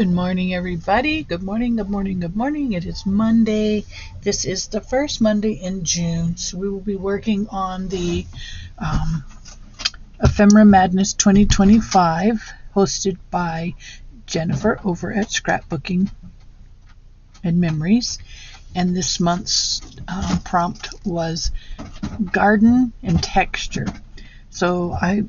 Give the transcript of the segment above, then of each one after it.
Good morning, everybody. Good morning, good morning, good morning. It is Monday. This is the first Monday in June, so we will be working on the Ephemera Madness 2025, hosted by Jennifer over at Scrapbooking and Memories. And this month's prompt was garden and texture. So I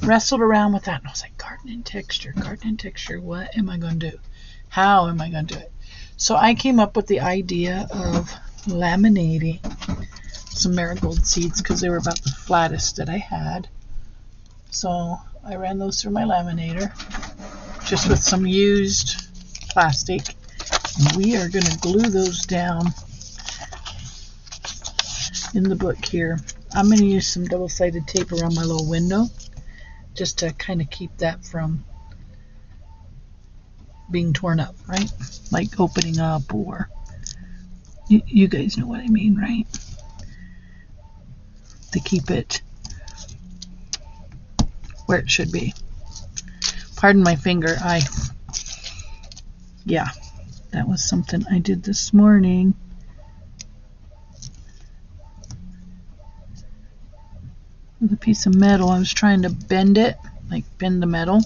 wrestled around with that and I was like, garden and texture, what am I going to do? How am I going to do it? So I came up with the idea of laminating some marigold seeds because they were about the flattest that I had. So I ran those through my laminator just with some used plastic. And we are going to glue those down in the book here. I'm going to use some double-sided tape around my little window just to kind of keep that from being torn up, right? Like opening up, or you guys know what I mean, right? To keep it where it should be. Pardon my finger. Yeah, that was something I did this morning. With a piece of metal, I was trying to bend it, like bend the metal,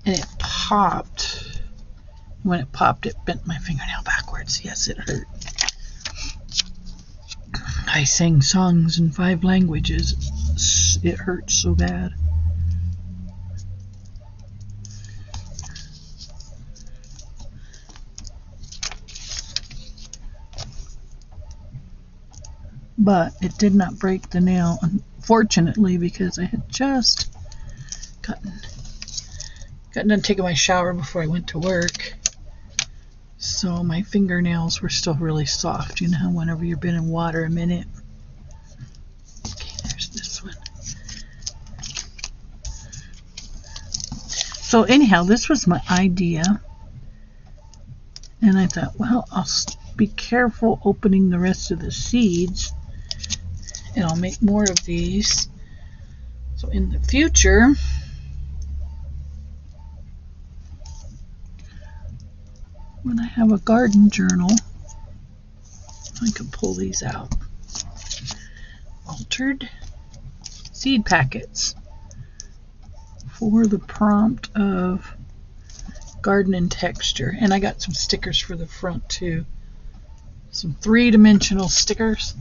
and it popped. When it popped, it bent my fingernail backwards. Yes, it hurt. I sang songs in 5 languages. It hurt so bad. But it did not break the nail, unfortunately, because I had just gotten done taking my shower before I went to work. So my fingernails were still really soft. You know how whenever you've been in water a minute. Okay, there's this one. So anyhow, this was my idea. And I thought, well, I'll be careful opening the rest of the seeds. And I'll make more of these. So in the future, when I have a garden journal, I can pull these out. Altered seed packets for the prompt of garden and texture. And I got some stickers for the front too. Some 3-dimensional stickers.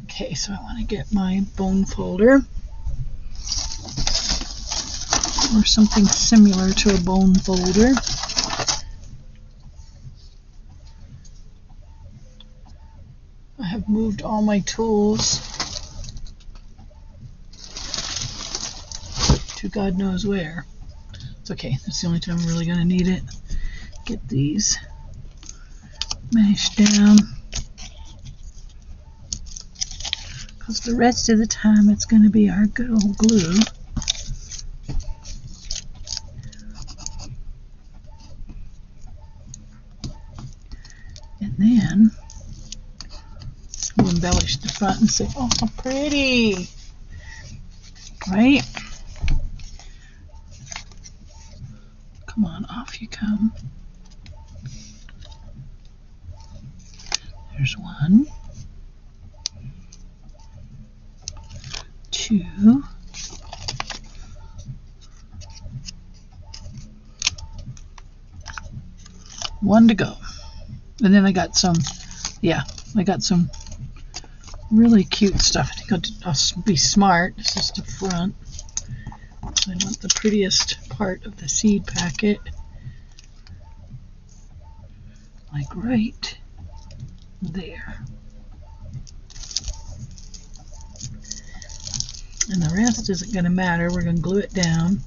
Okay, so I want to get my bone folder or something similar to a bone folder. I have moved all my tools to God knows where. It's okay, that's the only time I'm really going to need it. Get these mashed down, because the rest of the time it's going to be our good old glue. And then we'll embellish the front and say, oh, how pretty, right? Come on, off you come. There's 1, 2, 1 to go. And then I got some really cute stuff. I think I'll be smart. This is the front. I want the prettiest part of the seed packet, like right there. And the rest isn't going to matter. We're going to glue it down.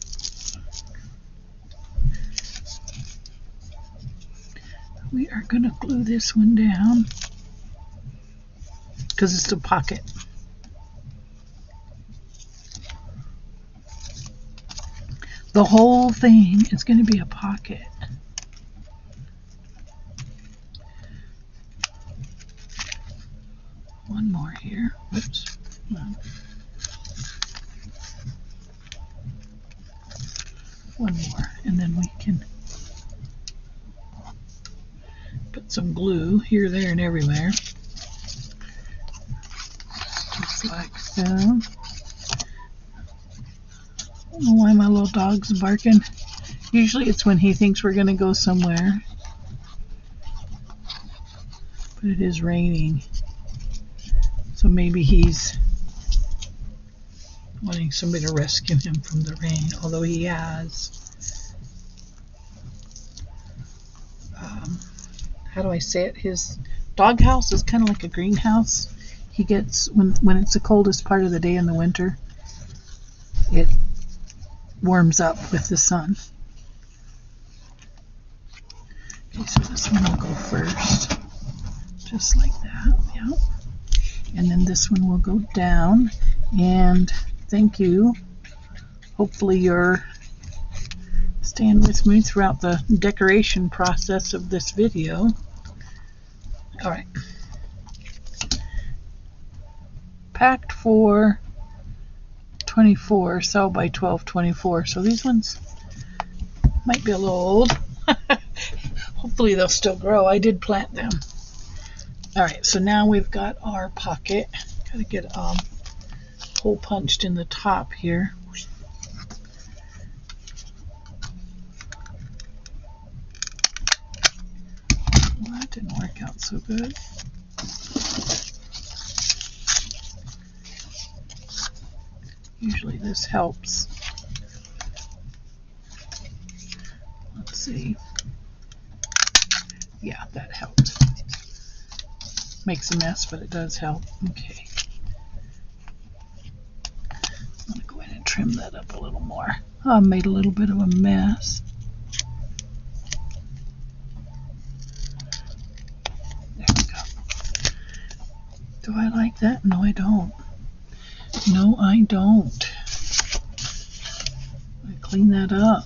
We are going to glue this one down because it's the pocket. The whole thing is going to be a pocket. One more here. Whoops. No. One more, and then we can put some glue here, there, and everywhere. Just like so. I don't know why my little dog's barking. Usually it's when he thinks we're going to go somewhere. But it is raining. So maybe he's wanting somebody to rescue him from the rain, although he has. How do I say it? His doghouse is kind of like a greenhouse. He gets, when it's the coldest part of the day in the winter, it warms up with the sun. Okay, so this one will go first. Just like that. Yep. And then this one will go down. And thank you. Hopefully you're staying with me throughout the decoration process of this video. All right. Packed for 24, sell by 12.24. So these ones might be a little old. Hopefully they'll still grow. I did plant them. All right, so now we've got our pocket. Got to get a hole punched in the top here. Well, that didn't work out so good. Usually this helps. Let's see. Yeah, that helped. Makes a mess, but it does help. Okay. I'm going to go in and trim that up a little more. Oh, I made a little bit of a mess. There we go. Do I like that? No, I don't. No, I don't. I clean that up.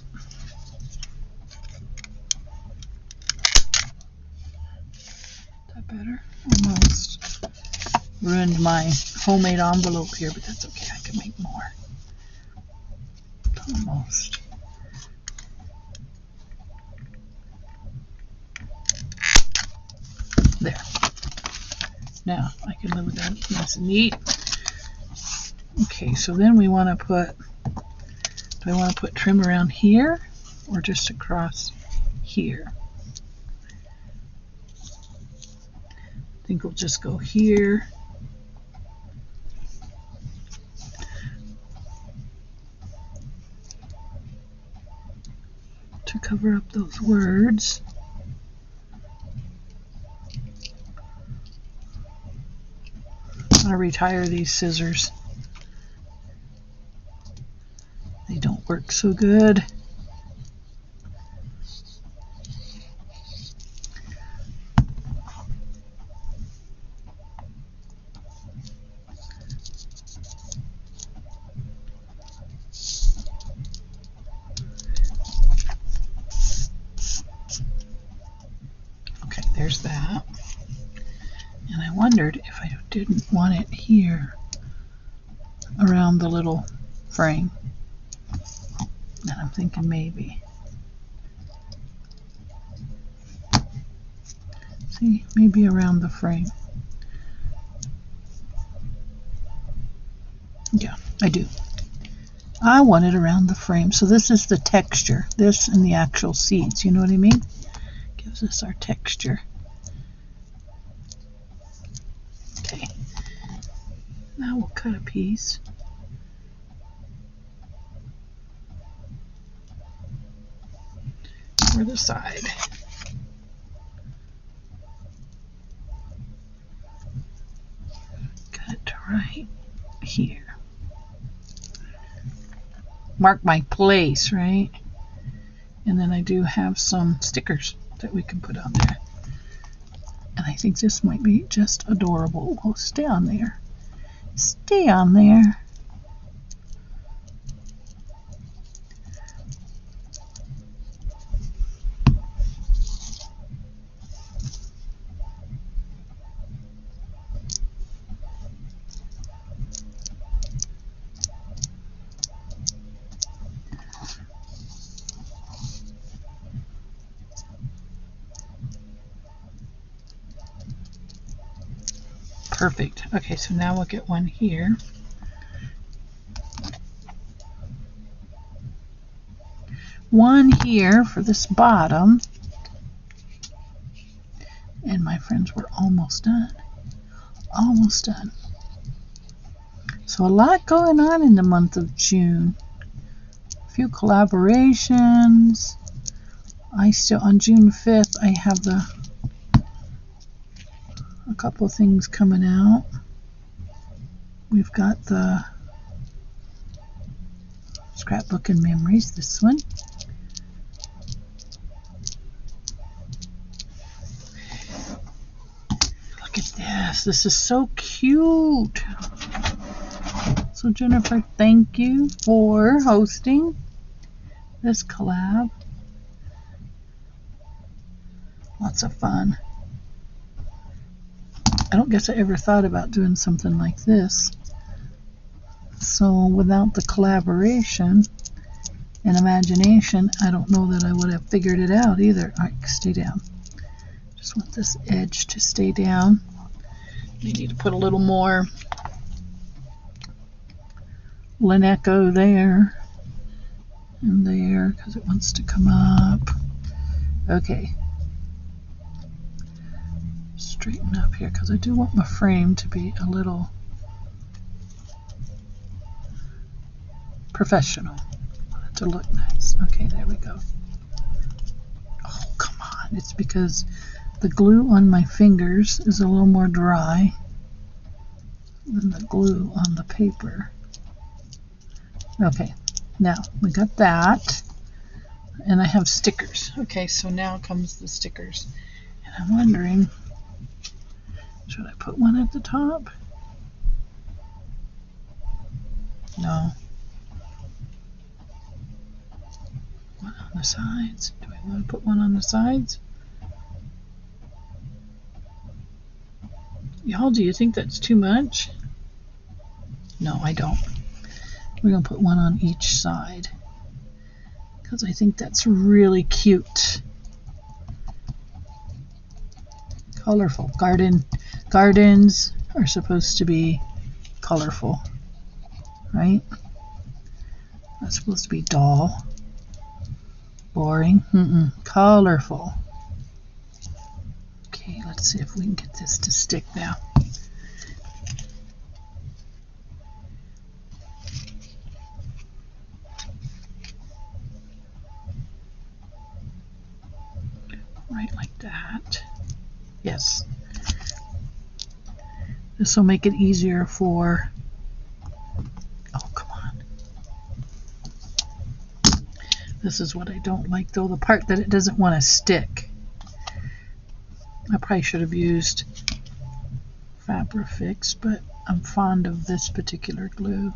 Is that better? Almost. Ruined my homemade envelope here, but that's okay. I can make more. Almost. There. Now I can live with that nice and neat. Okay, so then we want to put, do I want to put trim around here or just across here? I think we'll just go here. To cover up those words. I'm going to retire these scissors. They don't work so good. Okay, there's that. And I wondered if I didn't want it here around the little frame. And I'm thinking maybe. See, maybe around the frame. Yeah, I do. I want it around the frame. So this is the texture. This and the actual seeds, you know what I mean? Gives us our texture. Okay. Now we'll cut a piece. For the side. Cut right here. Mark my place, right? And then I do have some stickers that we can put on there. And I think this might be just adorable. Oh, stay on there. Stay on there. Perfect. Okay, so now we'll get one here. One here for this bottom. And my friends, we're almost done. Almost done. So a lot going on in the month of June. A few collaborations. On June 5th, I have a couple of things coming out. We've got the Scrapbook and Memories, this one. Look at this. This is so cute. So Jennifer, thank you for hosting this collab. Lots of fun. I don't guess I ever thought about doing something like this. So without the collaboration and imagination, I don't know that I would have figured it out either. All right, stay down. Just want this edge to stay down. You need to put a little more Lineco there and there because it wants to come up. Okay. Straighten up here because I do want my frame to be a little professional. I want it to look nice. Okay, there we go. Oh, come on. It's because the glue on my fingers is a little more dry than the glue on the paper. Okay, now we got that. And I have stickers. Okay, so now comes the stickers. And I'm wondering, should I put one at the top? No. One on the sides. Do I want to put one on the sides? Y'all, do you think that's too much? No, I don't. We're going to put one on each side because I think that's really cute. Colorful. Gardens are supposed to be colorful, right? That's supposed to be dull. Boring. Colorful. Okay, let's see if we can get this to stick now. Right like that. Yes. This will make it easier for... Oh, come on. This is what I don't like, though, the part that it doesn't want to stick. I probably should have used Fabrifix, but I'm fond of this particular glue.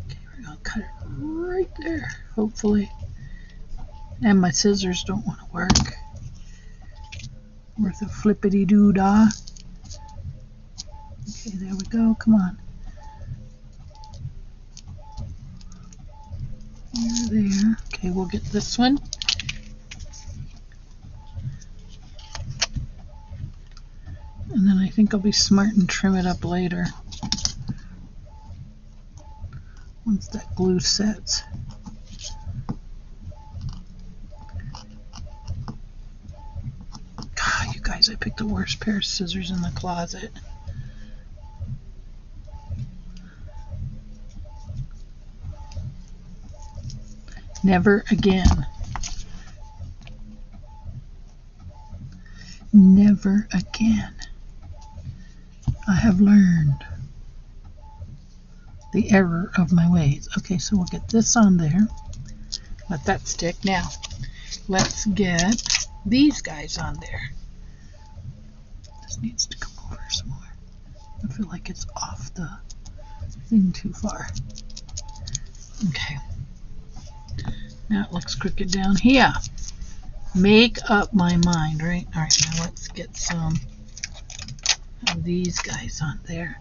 Okay, we're going to cut it right there, hopefully. And my scissors don't want to work. Worth a flippity-doo-dah. Okay, there we go. Come on. There. Okay, we'll get this one. And then I think I'll be smart and trim it up later. Once that glue sets. God, you guys, I picked the worst pair of scissors in the closet. Never again. Never again. I have learned the error of my ways. Okay, so we'll get this on there. Let that stick. Now, let's get these guys on there. This needs to come over some more. I feel like it's off the thing too far. Okay. Now it looks crooked down here. Make up my mind, right? All right, now let's get some of these guys on there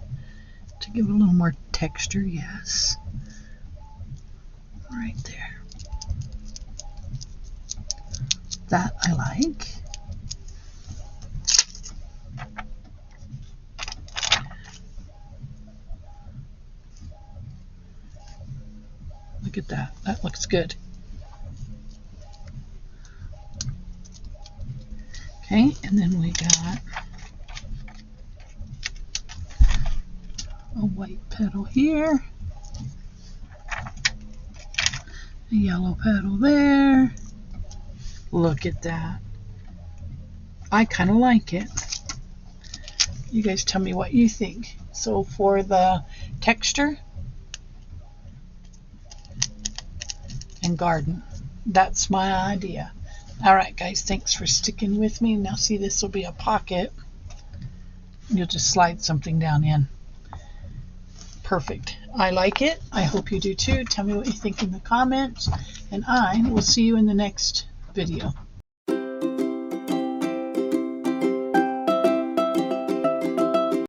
to give it a little more texture. Yes. Right there. That I like. at that. That looks good. Okay, and then we got a white petal here, a yellow petal there. Look at that. I kind of like it. You guys tell me what you think. So for the texture and garden, that's my idea. All right, guys, thanks for sticking with me. Now see, this will be a pocket. You'll just slide something down in. Perfect. I like it. I hope you do too. Tell me what you think in the comments, and I will see you in the next video.